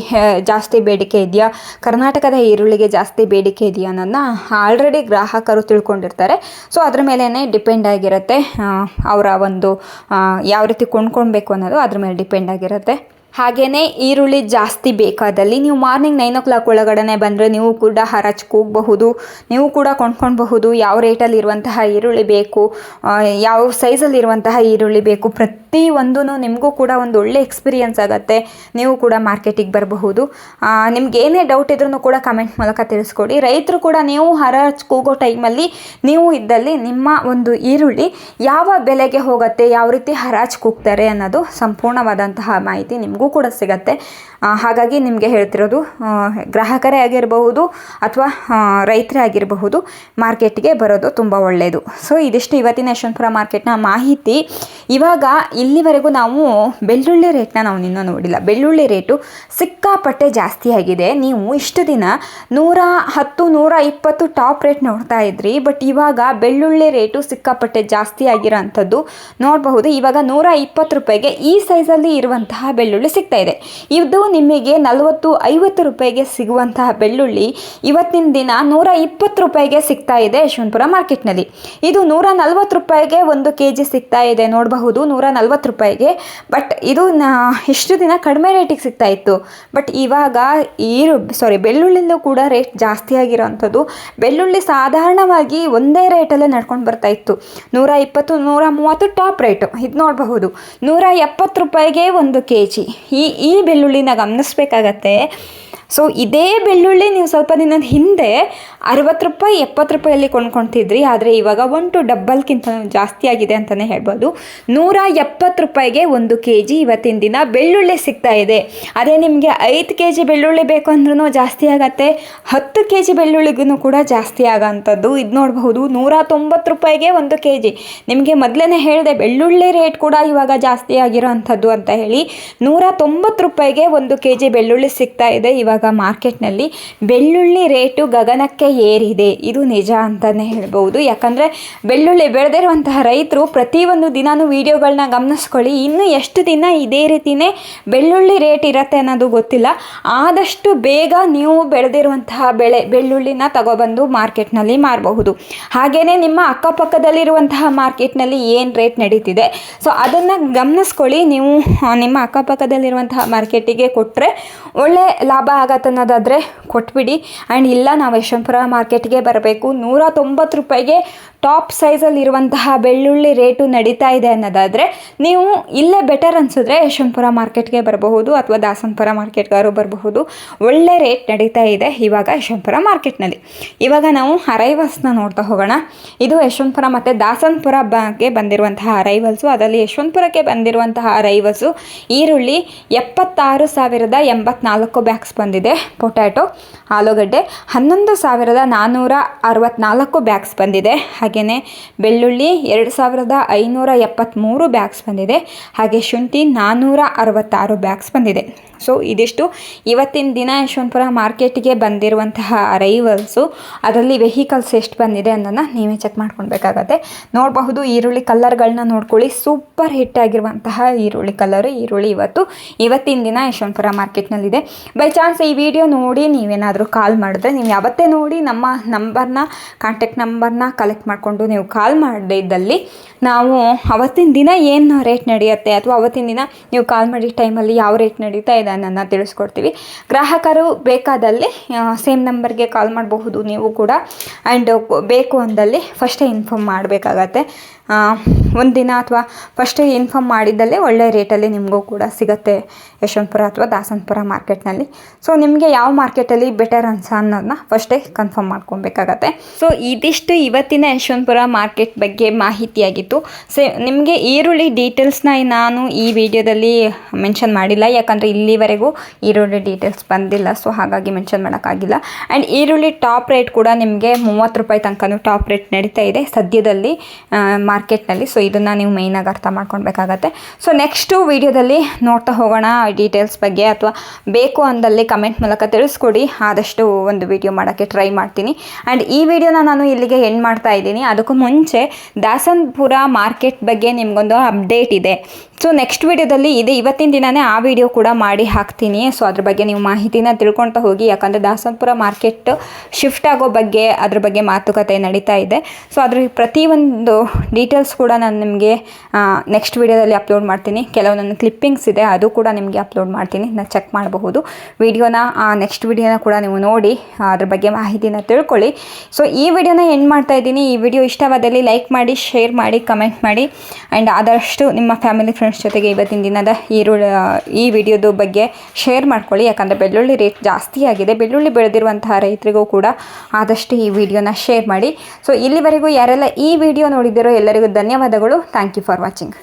Speaker 1: ಜಾಸ್ತಿ ಬೇಡಿಕೆ ಇದೆಯಾ, ಕರ್ನಾಟಕದ ಈರುಳ್ಳಿಗೆ ಜಾಸ್ತಿ ಬೇಡಿಕೆ ಇದೆಯಾ ಅನ್ನೋದನ್ನ ಆಲ್ರೆಡಿ ಗ್ರಾಹಕರು ತಿಳ್ಕೊಂಡಿರ್ತಾರೆ. ಸೊ ಅದ್ರ ಮೇಲೇ ಡಿಪೆಂಡ್ ಆಗಿರುತ್ತೆ, ಅವರ ಒಂದು ಯಾವ ರೀತಿ ಕೊಂಡ್ಕೊಳ್ಬೇಕು ಅನ್ನೋದು ಅದ್ರ ಮೇಲೆ ಡಿಪೆಂಡ್ ಆಗಿರುತ್ತೆ. ಹಾಗೆಯೇ ಈರುಳ್ಳಿ ಜಾಸ್ತಿ ಬೇಕಾದಲ್ಲಿ ನೀವು ಮಾರ್ನಿಂಗ್ 9 o'clock ಒಳಗಡೆ ಬಂದರೆ ನೀವು ಕೂಡ ಹರಾಜು ಕೂಗಬಹುದು, ನೀವು ಕೂಡ ಕೊಂಡ್ಕೊಳ್ಬಹುದು. ಯಾವ ರೇಟಲ್ಲಿ ಇರುವಂತಹ ಈರುಳ್ಳಿ ಬೇಕು, ಯಾವ ಸೈಜಲ್ಲಿರುವಂತಹ ಈರುಳ್ಳಿ ಬೇಕು, ಪ್ರತಿಯೊಂದೂ ನಿಮಗೂ ಕೂಡ ಒಂದು ಒಳ್ಳೆ ಎಕ್ಸ್ಪೀರಿಯನ್ಸ್ ಆಗುತ್ತೆ. ನೀವು ಕೂಡ ಮಾರ್ಕೆಟಿಗೆ ಬರಬಹುದು. ನಿಮ್ಗೆ ಏನೇ ಡೌಟ್ ಇದ್ರೂ ಕೂಡ ಕಮೆಂಟ್ ಮೂಲಕ ತಿಳಿಸ್ಕೊಡಿ. ರೈತರು ಕೂಡ ನೀವು ಹರಾಜು ಕೂಗೋ ಟೈಮಲ್ಲಿ ನೀವು ಇದ್ದಲ್ಲಿ ನಿಮ್ಮ ಒಂದು ಈರುಳ್ಳಿ ಯಾವ ಬೆಲೆಗೆ ಹೋಗುತ್ತೆ, ಯಾವ ರೀತಿ ಹರಾಜು ಕೂಗ್ತಾರೆ ಅನ್ನೋದು ಸಂಪೂರ್ಣವಾದಂತಹ ಮಾಹಿತಿ ನಿಮಗೂ ಕೂಡ ಸಿಗತ್ತೆ. ಹಾಗಾಗಿ ನಿಮಗೆ ಹೇಳ್ತಿರೋದು, ಗ್ರಾಹಕರೇ ಆಗಿರಬಹುದು ಅಥವಾ ರೈತರೇ ಆಗಿರಬಹುದು, ಮಾರ್ಕೆಟ್ಗೆ ಬರೋದು ತುಂಬ ಒಳ್ಳೆಯದು. ಸೊ ಇದಿಷ್ಟು ಇವತ್ತಿನ ಯಶವಂತಪುರ ಮಾರ್ಕೆಟ್ನ ಮಾಹಿತಿ. ಇವಾಗ ಇಲ್ಲಿವರೆಗೂ ನಾವು ಬೆಳ್ಳುಳ್ಳಿ ರೇಟ್ನ ನಾವು ಇನ್ನೂ ನೋಡಿಲ್ಲ. ಬೆಳ್ಳುಳ್ಳಿ ರೇಟು ಸಿಕ್ಕಾಪಟ್ಟೆ ಜಾಸ್ತಿ ಆಗಿದೆ. ನೀವು ಇಷ್ಟು ದಿನ 110, 120 ಟಾಪ್ ರೇಟ್ ನೋಡ್ತಾ ಇದ್ರಿ. ಬಟ್ ಇವಾಗ ಬೆಳ್ಳುಳ್ಳಿ ರೇಟು ಸಿಕ್ಕಾಪಟ್ಟೆ ಜಾಸ್ತಿ ಆಗಿರೋ ಅಂಥದ್ದು ನೋಡಬಹುದು. ಇವಾಗ 120 ರೂಪಾಯಿಗೆ ಈ ಸೈಜಲ್ಲಿ ಇರುವಂತಹ ಬೆಳ್ಳುಳ್ಳಿ ಸಿಗ್ತಾ ಇದೆ. ಇದು ನಿಮಗೆ 40-50 ರೂಪಾಯಿಗೆ ಸಿಗುವಂತಹ ಬೆಳ್ಳುಳ್ಳಿ ಇವತ್ತಿನ ದಿನ 120 ರೂಪಾಯಿಗೆ ಸಿಗ್ತಾ ಇದೆ ಯಶವಂತಪುರ ಮಾರ್ಕೆಟ್ನಲ್ಲಿ. ಇದು 140 ರೂಪಾಯಿಗೆ 1 kg ಸಿಗ್ತಾ ಇದೆ ನೋಡಬಹುದು, 140 ರೂಪಾಯಿಗೆ. ಬಟ್ ಇದು ಇಷ್ಟು ದಿನ ಕಡಿಮೆ ರೇಟಿಗೆ ಸಿಗ್ತಾ ಇತ್ತು. ಬಟ್ ಇವಾಗ ಬೆಳ್ಳುಳ್ಳಿಲೂ ಕೂಡ ರೇಟ್ ಜಾಸ್ತಿ ಆಗಿರೋವಂಥದ್ದು. ಬೆಳ್ಳುಳ್ಳಿ ಸಾಧಾರಣವಾಗಿ ಒಂದೇ ರೇಟಲ್ಲೇ ನಡ್ಕೊಂಡು ಬರ್ತಾ ಇತ್ತು, 120, 130 ಟಾಪ್ ರೇಟು. ಇದು ನೋಡಬಹುದು 170 ರೂಪಾಯಿಗೆ 1 kg. ಈ ಬೆಳ್ಳುಳ್ಳಿನ ಗಮನಿಸ್ಬೇಕಾಗತ್ತೆ. ಸೊ ಇದೇ ಬೆಳ್ಳುಳ್ಳಿ ನೀವು ಸ್ವಲ್ಪ ದಿನದ ಹಿಂದೆ 60 ರೂಪಾಯಿ 70 ರೂಪಾಯಲ್ಲಿ ಕೊಂಡ್ಕೊಳ್ತಿದ್ರಿ. ಆದರೆ ಇವಾಗ 1 ಡಬ್ಬಲ್ಗಿಂತ ಜಾಸ್ತಿ ಆಗಿದೆ ಅಂತಲೇ ಹೇಳ್ಬೋದು. 170 ರೂಪಾಯಿಗೆ 1 kg ಇವತ್ತಿನ ದಿನ ಬೆಳ್ಳುಳ್ಳಿ ಸಿಗ್ತಾ ಇದೆ. ಅದೇ ನಿಮಗೆ 5 kg ಬೆಳ್ಳುಳ್ಳಿ ಬೇಕು ಅಂದ್ರೂ ಜಾಸ್ತಿ ಆಗತ್ತೆ, 10 kg ಬೆಳ್ಳುಳ್ಳಿಗೂ ಕೂಡ ಜಾಸ್ತಿ ಆಗೋಂಥದ್ದು. ಇದು ನೋಡಬಹುದು 190 ರೂಪಾಯಿಗೆ 1 kg. ನಿಮಗೆ ಮೊದಲೇ ಹೇಳಿದೆ ಬೆಳ್ಳುಳ್ಳಿ ರೇಟ್ ಕೂಡ ಇವಾಗ ಜಾಸ್ತಿ ಆಗಿರೋ ಅಂಥದ್ದು ಅಂತ ಹೇಳಿ. 190 ರೂಪಾಯಿಗೆ 1 kg ಬೆಳ್ಳುಳ್ಳಿ ಸಿಗ್ತಾ ಇದೆ ಇವಾಗ ಇವಾಗ ಮಾರ್ಕೆಟ್ನಲ್ಲಿ ಬೆಳ್ಳುಳ್ಳಿ ರೇಟು ಗಗನಕ್ಕೆ ಏರಿದೆ. ಇದು ನಿಜ ಅಂತಲೇ ಹೇಳ್ಬೋದು. ಯಾಕಂದರೆ ಬೆಳ್ಳುಳ್ಳಿ ಬೆಳೆದಿರುವಂತಹ ರೈತರು ಪ್ರತಿಯೊಂದು ದಿನವೂ ವೀಡಿಯೋಗಳನ್ನ ಗಮನಿಸ್ಕೊಳ್ಳಿ. ಇನ್ನು ಎಷ್ಟು ದಿನ ಇದೇ ರೀತಿಯೇ ಬೆಳ್ಳುಳ್ಳಿ ರೇಟ್ ಇರುತ್ತೆ ಅನ್ನೋದು ಗೊತ್ತಿಲ್ಲ. ಆದಷ್ಟು ಬೇಗ ನೀವು ಬೆಳೆದಿರುವಂತಹ ಬೆಳ್ಳುಳ್ಳಿನ ತಗೊಬಂದು ಮಾರ್ಕೆಟ್ನಲ್ಲಿ ಮಾರಬಹುದು. ಹಾಗೆಯೇ ನಿಮ್ಮ ಅಕ್ಕಪಕ್ಕದಲ್ಲಿರುವಂತಹ ಮಾರ್ಕೆಟ್ನಲ್ಲಿ ಏನು ರೇಟ್ ನಡೀತಿದೆ ಸೊ ಅದನ್ನು ಗಮನಿಸ್ಕೊಳ್ಳಿ. ನೀವು ನಿಮ್ಮ ಅಕ್ಕಪಕ್ಕದಲ್ಲಿರುವಂತಹ ಮಾರ್ಕೆಟಿಗೆ ಕೊಟ್ಟರೆ ಒಳ್ಳೆ ಲಾಭ ಆಗತ್ತೆ ಅನ್ನೋದಾದರೆ ಕೊಟ್ಬಿಡಿ. ಆ್ಯಂಡ್ ಇಲ್ಲ ನಾವು ಯಶವಂತಪುರ ಮಾರ್ಕೆಟ್ಗೆ ಬರಬೇಕು, 190 ರೂಪಾಯಿಗೆ ಟಾಪ್ ಸೈಜಲ್ಲಿರುವಂತಹ ಬೆಳ್ಳುಳ್ಳಿ ರೇಟು ನಡೀತಾ ಇದೆ ಅನ್ನೋದಾದರೆ ನೀವು ಇಲ್ಲೇ ಬೆಟರ್ ಅನಿಸಿದ್ರೆ ಯಶವಂತಪುರ ಮಾರ್ಕೆಟ್ಗೆ ಬರಬಹುದು ಅಥವಾ ದಾಸನಪುರ ಮಾರ್ಕೆಟ್ಗಾರು ಬರಬಹುದು. ಒಳ್ಳೆ ರೇಟ್ ನಡೀತಾ ಇದೆ ಇವಾಗ ಯಶವಂತಪುರ ಮಾರ್ಕೆಟ್ನಲ್ಲಿ. ಇವಾಗ ನಾವು ಅರೈವಲ್ಸ್ನ ನೋಡ್ತಾ ಹೋಗೋಣ. ಇದು ಯಶವಂತಪುರ ಮತ್ತು ದಾಸನಪುರ ಬಗ್ಗೆ ಬಂದಿರುವಂತಹ ಅರೈವಲ್ಸು. ಅದರಲ್ಲಿ ಯಶವಂತಪುರಕ್ಕೆ ಬಂದಿರುವಂತಹ ಅರೈವಲ್ಸು ಈರುಳ್ಳಿ 76,084 ಬ್ಯಾಗ್ಸ್ ಬಂದಿದೆ. ಪೊಟ್ಯಾಟೊ ಆಲೂಗಡ್ಡೆ 11,464 ಬ್ಯಾಗ್ಸ್ ಬಂದಿದೆ. ಹಾಗೆಯೇ ಬೆಳ್ಳುಳ್ಳಿ 2,573 ಬ್ಯಾಗ್ಸ್ ಬಂದಿದೆ. ಹಾಗೆ ಶುಂಠಿ 466 ಬ್ಯಾಗ್ಸ್ ಬಂದಿದೆ. ಸೊ ಇದಿಷ್ಟು ಇವತ್ತಿನ ದಿನ ಯಶವಂತಪುರ ಮಾರ್ಕೆಟಿಗೆ ಬಂದಿರುವಂತಹ ಅರೈವಲ್ಸು. ಅದರಲ್ಲಿ ವೆಹಿಕಲ್ಸ್ ಎಷ್ಟು ಬಂದಿದೆ ಅನ್ನೋದನ್ನು ನೀವೇ ಚೆಕ್ ಮಾಡ್ಕೊಳ್ಬೇಕಾಗತ್ತೆ. ನೋಡಬಹುದು ಈರುಳ್ಳಿ ಕಲರ್ಗಳನ್ನ ನೋಡ್ಕೊಳ್ಳಿ. ಸೂಪರ್ ಹಿಟ್ ಆಗಿರುವಂತಹ ಈರುಳ್ಳಿ ಕಲರು ಈರುಳ್ಳಿ ಇವತ್ತಿನ ದಿನ ಯಶವಂತಪುರ ಮಾರ್ಕೆಟ್ನಲ್ಲಿದೆ. ಬೈ ಚಾನ್ಸ್ ಈ ವಿಡಿಯೋ ನೋಡಿ ನೀವೇನಾದರೂ ಕಾಲ್ ಮಾಡಿದ್ರೆ ನೀವು ಯಾವತ್ತೇ ನೋಡಿ ನಮ್ಮ ಕಾಂಟ್ಯಾಕ್ಟ್ ನಂಬರ್ನ ಕಲೆಕ್ಟ್ ಮಾಡಿಕೊಂಡು ನೀವು ಕಾಲ್ ಮಾಡದೇ ಇದ್ದಲ್ಲಿ ನಾವು ಅವತ್ತಿನ ದಿನ ಏನು ರೇಟ್ ನಡೆಯುತ್ತೆ ಅಥವಾ ಅವತ್ತಿನ ದಿನ ನೀವು ಕಾಲ್ ಮಾಡಿ ಟೈಮಲ್ಲಿ ಯಾವ ರೇಟ್ ನಡೀತಾ ಇದೆ ಅನ್ನೋದನ್ನ ತಿಳಿಸ್ಕೊಡ್ತೀವಿ. ಗ್ರಾಹಕರು ಬೇಕಾದಲ್ಲಿ ಸೇಮ್ ನಂಬರ್ಗೆ ಕಾಲ್ ಮಾಡಬಹುದು ನೀವು ಕೂಡ. ಆ್ಯಂಡ್ ಬೇಕು ಅಂದಲ್ಲಿ ಫಸ್ಟೇ ಇನ್ಫಾರ್ಮ್ ಮಾಡಬೇಕಾಗತ್ತೆ. ಒಂದಿನ ಅಥವಾ ಫಸ್ಟೇ ಇನ್ಫಾರ್ಮ್ ಮಾಡಿದ್ದಲ್ಲೇ ಒಳ್ಳೆ ರೇಟಲ್ಲಿ ನಿಮಗೂ ಕೂಡ ಸಿಗುತ್ತೆ ಯಶವಂತಪುರ ಅಥವಾ ದಾಸನಪುರ ಮಾರ್ಕೆಟ್ನಲ್ಲಿ. ಸೊ ನಿಮಗೆ ಯಾವ ಮಾರ್ಕೆಟಲ್ಲಿ ಬೆಟರ್ ಅನ್ನೋದನ್ನ ಫಸ್ಟೇ ಕನ್ಫರ್ಮ್ ಮಾಡ್ಕೊಬೇಕಾಗತ್ತೆ. ಸೊ ಇದಿಷ್ಟು ಇವತ್ತಿನ ಯಶವಂತಪುರ ಮಾರ್ಕೆಟ್ ಬಗ್ಗೆ ಮಾಹಿತಿಯಾಗಿತ್ತು. ನಿಮಗೆ ಈರುಳ್ಳಿ ಡೀಟೇಲ್ಸ್ನ ನಾನು ಈ ವಿಡಿಯೋದಲ್ಲಿ ಮೆನ್ಷನ್ ಮಾಡಿಲ್ಲ, ಯಾಕಂದರೆ ಇಲ್ಲಿವರೆಗೂ ಈರುಳ್ಳಿ ಡೀಟೇಲ್ಸ್ ಬಂದಿಲ್ಲ. ಸೊ ಹಾಗಾಗಿ ಮೆನ್ಷನ್ ಮಾಡೋಕ್ಕಾಗಿಲ್ಲ. ಆ್ಯಂಡ್ ಈರುಳ್ಳಿ ಟಾಪ್ ರೇಟ್ ಕೂಡ ನಿಮಗೆ 30 ರೂಪಾಯಿ ತನಕನೂ ಟಾಪ್ ರೇಟ್ ನಡೀತಾ ಇದೆ ಸದ್ಯದಲ್ಲಿ ಮಾರ್ಕೆಟ್ನಲ್ಲಿ. ಸೊ ಇದನ್ನು ನೀವು ಮೇಯ್ನಾಗಿ ಅರ್ಥ ಮಾಡ್ಕೊಳ್ಬೇಕಾಗತ್ತೆ. ಸೊ ನೆಕ್ಸ್ಟು ವಿಡಿಯೋದಲ್ಲಿ ನೋಡ್ತಾ ಹೋಗೋಣ ಡೀಟೇಲ್ಸ್ ಬಗ್ಗೆ. ಅಥವಾ ಬೇಕು ಅಂದಲ್ಲಿ ಕಮೆಂಟ್ ಮೂಲಕ ತಿಳಿಸ್ಕೊಡಿ. ಆದಷ್ಟು ಒಂದು ವಿಡಿಯೋ ಮಾಡೋಕ್ಕೆ ಟ್ರೈ ಮಾಡ್ತೀನಿ. ಆ್ಯಂಡ್ ಈ ವಿಡಿಯೋನ ನಾನು ಇಲ್ಲಿಗೆ ಎಂಡ್ ಮಾಡ್ತಾ ಇದ್ದೀನಿ. ಅದಕ್ಕೂ ಮುಂಚೆ ದಾಸನಪುರ ಮಾರ್ಕೆಟ್ ಬಗ್ಗೆ ನಿಮಗೊಂದು ಅಪ್ಡೇಟ್ ಇದೆ. ಸೊ ನೆಕ್ಸ್ಟ್ ವಿಡಿಯೋದಲ್ಲಿ ಇವತ್ತಿನ ದಿನವೇ ಆ ವಿಡಿಯೋ ಕೂಡ ಮಾಡಿ ಹಾಕ್ತೀನಿ. ಸೊ ಅದ್ರ ಬಗ್ಗೆ ನೀವು ಮಾಹಿತಿನ ತಿಳ್ಕೊಳ್ತಾ ಹೋಗಿ. ಯಾಕಂದರೆ ದಾಸನಪುರ ಮಾರ್ಕೆಟ್ ಶಿಫ್ಟ್ ಆಗೋ ಬಗ್ಗೆ ಅದ್ರ ಬಗ್ಗೆ ಮಾತುಕತೆ ನಡೀತಾ ಇದೆ. ಸೊ ಅದ್ರ ಪ್ರತಿಯೊಂದು ಡೀಟೇಲ್ಸ್ ಕೂಡ ನಾನು ನಿಮಗೆ ನೆಕ್ಸ್ಟ್ ವಿಡಿಯೋದಲ್ಲಿ ಅಪ್ಲೋಡ್ ಮಾಡ್ತೀನಿ. ಕೆಲವು ನನ್ನ ಕ್ಲಿಪ್ಪಿಂಗ್ಸ್ ಇದೆ, ಅದು ಕೂಡ ನಿಮಗೆ ಅಪ್ಲೋಡ್ ಮಾಡ್ತೀನಿ, ನಾನು ಚೆಕ್ ಮಾಡಬಹುದು. ವಿಡಿಯೋನ ನೆಕ್ಸ್ಟ್ ವಿಡಿಯೋನ ಕೂಡ ನೀವು ನೋಡಿ ಅದ್ರ ಬಗ್ಗೆ ಮಾಹಿತಿನ ತಿಳ್ಕೊಳ್ಳಿ. ಸೊ ಈ ವಿಡಿಯೋನ ಎಂಡ್ ಮಾಡ್ತಾ ಇದ್ದೀನಿ. ಈ ವಿಡಿಯೋ ಇಷ್ಟವಾದಲ್ಲಿ ಲೈಕ್ ಮಾಡಿ, ಶೇರ್ ಮಾಡಿ, ಕಮೆಂಟ್ ಮಾಡಿ. ಆ್ಯಂಡ್ ಆದಷ್ಟು ನಿಮ್ಮ ಫ್ಯಾಮಿಲಿ ಫ್ರೆಂಡ್ಸ್ ಜೊತೆಗೆ ಇವತ್ತಿನ ದಿನದ ಈ ವಿಡಿಯೋದ ಬಗ್ಗೆ ಶೇರ್ ಮಾಡ್ಕೊಳ್ಳಿ. ಯಾಕಂದರೆ ಬೆಳ್ಳುಳ್ಳಿ ರೇಟ್ ಜಾಸ್ತಿ ಆಗಿದೆ. ಬೆಳ್ಳುಳ್ಳಿ ಬೆಳೆದಿರುವಂತಹ ರೈತರಿಗೂ ಕೂಡ ಆದಷ್ಟು ಈ ವಿಡಿಯೋನ ಶೇರ್ ಮಾಡಿ. ಸೊ ಇಲ್ಲಿವರೆಗೂ ಯಾರೆಲ್ಲ ಈ ವಿಡಿಯೋ ನೋಡಿದ್ದೀರೋ ಎಲ್ಲರಿಗೂ ಧನ್ಯವಾದಗಳು. Thank you for watching.